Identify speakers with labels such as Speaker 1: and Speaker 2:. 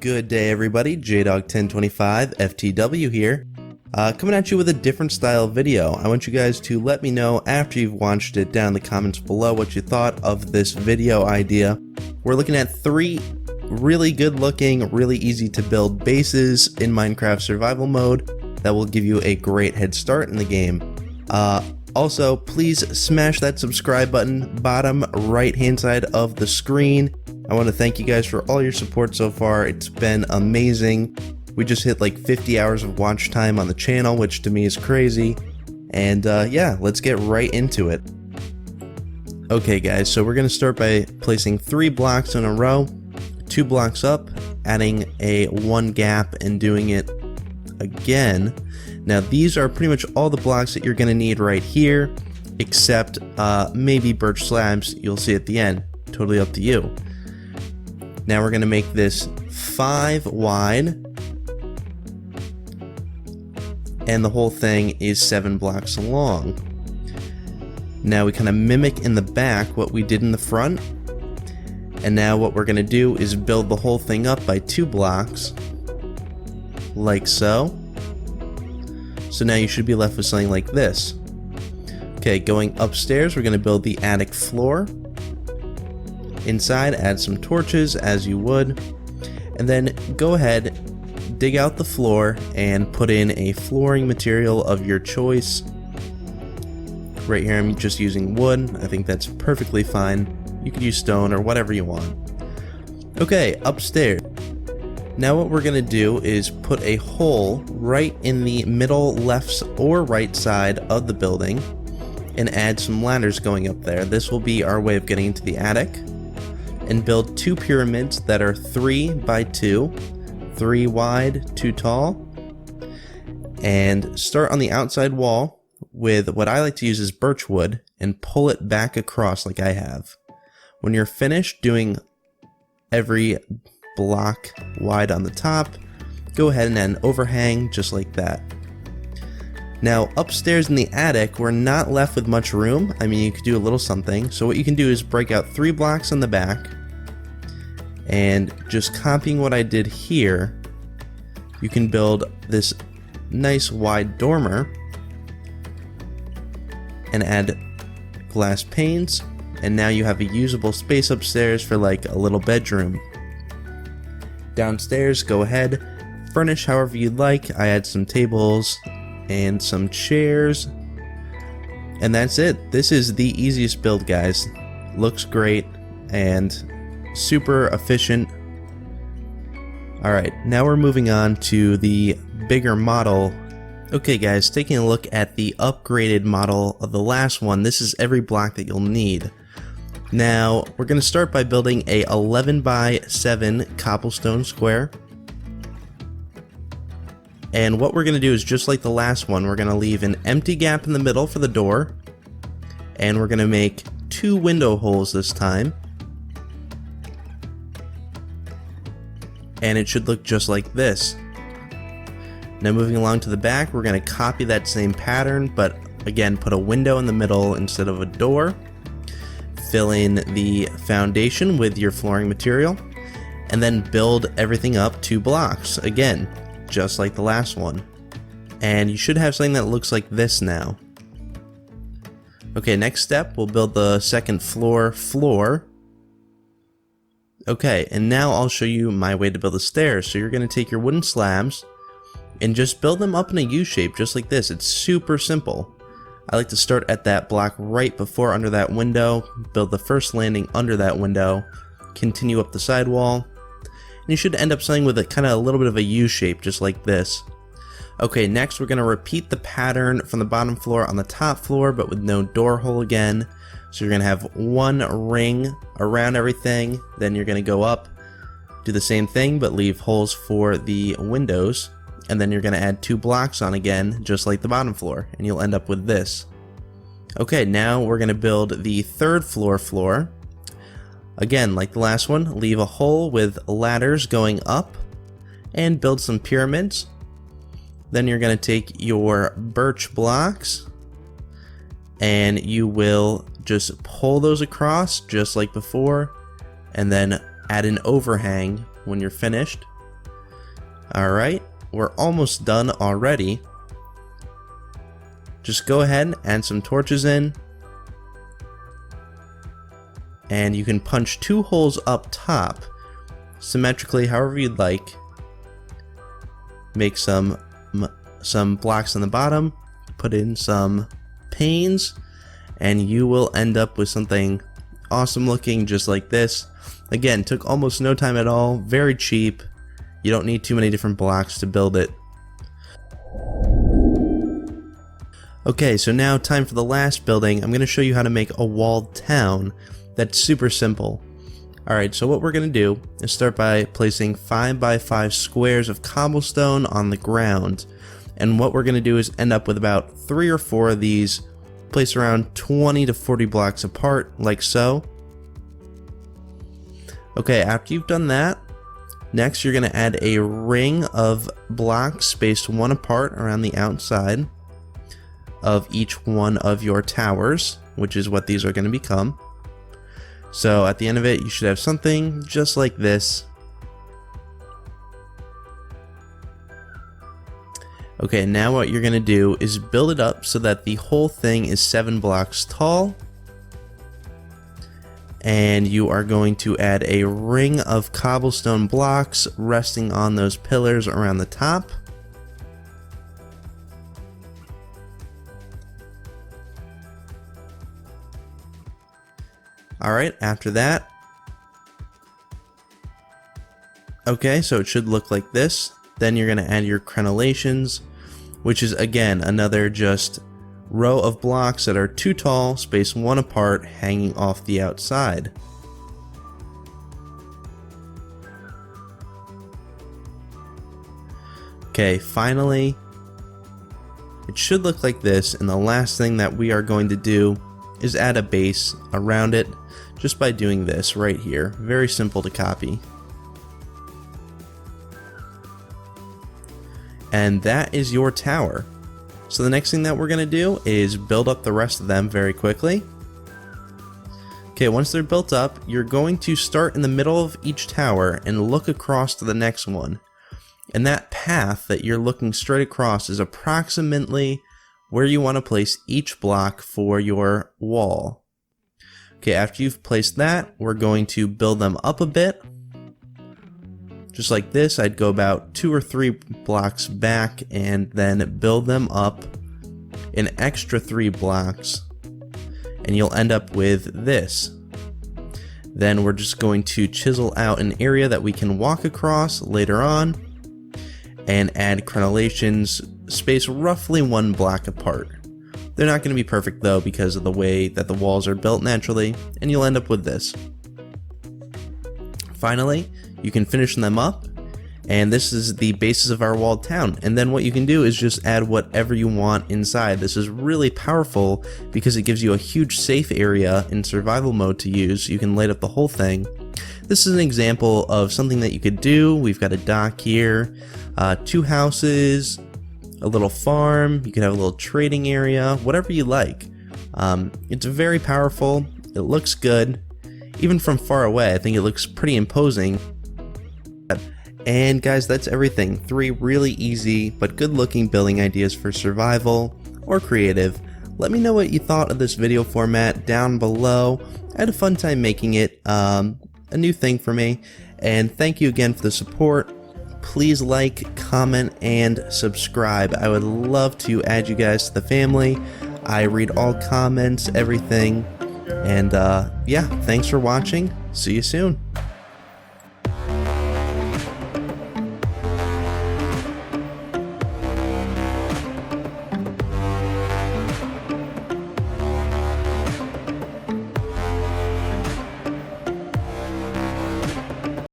Speaker 1: Good day everybody, JDog1025 FTW here, coming at you with a different style video. I want you guys to let me know after you've watched it down in the comments below what you thought of this video idea. We're looking at 3 really good looking, really easy to build bases in Minecraft survival mode that will give you a great head start in the game. Also, please smash that subscribe button, bottom right hand side of the screen. I want to thank you guys for all your support so far. It's been amazing. We just hit like 50 hours of watch time on the channel, which to me is crazy. And yeah, let's get right into it. Okay guys, so we're going to start by placing 3 blocks in a row, 2 blocks up, adding a 1 gap and doing it again. Now these are pretty much all the blocks that you're going to need right here, except maybe birch slabs. You'll see at the end. Totally up to you. Now we're going to make this 5 wide, and the whole thing is 7 blocks long. Now we kind of mimic in the back what we did in the front, and now what we're going to do is build the whole thing up by 2 blocks, like so. So now you should be left with something like this. Okay, going upstairs, we're going to build the attic floor. Inside, add some torches as you would, and then go ahead, dig out the floor and put in a flooring material of your choice. Right here I'm just using wood. I think that's perfectly fine. You could use stone or whatever you want. Okay, upstairs. Now what we're going to do is put a hole right in the middle left or right side of the building and add some ladders going up there. This will be our way of getting into the attic. And build 2 pyramids that are 3 by 2, 3 wide, 2 tall. And start on the outside wall with what I like to use is birch wood and pull it back across like I have. When you're finished doing every block wide on the top, go ahead and add an overhang just like that. Now upstairs in the attic, we're not left with much room. I mean, you could do a little something. So what you can do is break out 3 blocks on the back, and just copying what I did here, you can build this nice wide dormer and add glass panes, and now you have a usable space upstairs for like a little bedroom. Downstairs, go ahead, furnish however you'd like. I add some tables and some chairs, and that's it. This is the easiest build, guys. Looks great and super efficient. Alright, now we're moving on to the bigger model. Okay guys, taking a look at the upgraded model of the last one, this is every block that you'll need. Now, we're going to start by building a 11 by 7 cobblestone square. And what we're going to do is just like the last one, we're going to leave an empty gap in the middle for the door. And we're going to make 2 window holes this time. And it should look just like this. Now moving along to the back, we're going to copy that same pattern, but again put a window in the middle instead of a door. Fill in the foundation with your flooring material, and then build everything up 2 blocks, again, just like the last one. And you should have something that looks like this now. Okay, next step, we'll build the second floor. Okay, and now I'll show you my way to build the stairs. So you're going to take your wooden slabs and just build them up in a U shape just like this. It's super simple. I like to start at that block right before under that window, build the first landing under that window, continue up the sidewall, and you should end up something with a kind of a little bit of a U shape just like this. Okay, next we're going to repeat the pattern from the bottom floor on the top floor, but with no door hole again. So you're going to have 1 ring around everything, then you're going to go up, do the same thing, but leave holes for the windows, and then you're going to add 2 blocks on again, just like the bottom floor, and you'll end up with this. Okay, now we're going to build the 3rd floor. Again, like the last one, leave a hole with ladders going up, and build some pyramids. Then you're going to take your birch blocks, and you will just pull those across just like before, and then add an overhang when you're finished. Alright, we're almost done already. Just go ahead and add some torches in. And you can punch 2 holes up top, symmetrically, however you'd like. Make some blocks on the bottom, put in some panes, and you will end up with something awesome looking just like this. Again, took almost no time at all, very cheap. You don't need too many different blocks to build it. Okay, so now time for the last building. I'm going to show you how to make a walled town that's super simple. Alright, so what we're going to do is start by placing 5 by 5 squares of cobblestone on the ground. And what we're going to do is end up with about 3 or 4 of these, placed around 20 to 40 blocks apart, like so. Okay, after you've done that, next you're going to add a ring of blocks spaced 1 apart around the outside of each one of your towers, which is what these are going to become. So at the end of it, you should have something just like this. Okay, now what you're going to do is build it up so that the whole thing is 7 blocks tall. And you are going to add a ring of cobblestone blocks resting on those pillars around the top. Alright, after that. Okay, so it should look like this. Then you're going to add your crenellations, which is again another just row of blocks that are 2 tall, spaced 1 apart, hanging off the outside. Okay, finally, it should look like this, and the last thing that we are going to do is add a base around it just by doing this right here. Very simple to copy. And that is your tower. So the next thing that we're going to do is build up the rest of them very quickly. Okay, once they're built up, you're going to start in the middle of each tower and look across to the next one. And that path that you're looking straight across is approximately where you want to place each block for your wall. Okay, after you've placed that, we're going to build them up a bit. Just like this, I'd go about 2 or 3 blocks back and then build them up an extra 3 blocks, and you'll end up with this. Then we're just going to chisel out an area that we can walk across later on and add crenellations spaced roughly 1 block apart. They're not going to be perfect though because of the way that the walls are built naturally, and you'll end up with this. Finally, you can finish them up, and this is the basis of our walled town. And then what you can do is just add whatever you want inside. This is really powerful because it gives you a huge safe area in survival mode to use. You can light up the whole thing. This is an example of something that you could do. We've got a dock here, 2 houses, a little farm, you can have a little trading area, whatever you like. It's very powerful, it looks good. Even from far away, I think it looks pretty imposing. And guys, that's everything. 3 really easy but good looking building ideas for survival or creative. Let me know what you thought of this video format down below. I had a fun time making it, a new thing for me. And thank you again for the support. Please like, comment, and subscribe. I would love to add you guys to the family. I read all comments, everything. And yeah, thanks for watching. See you soon.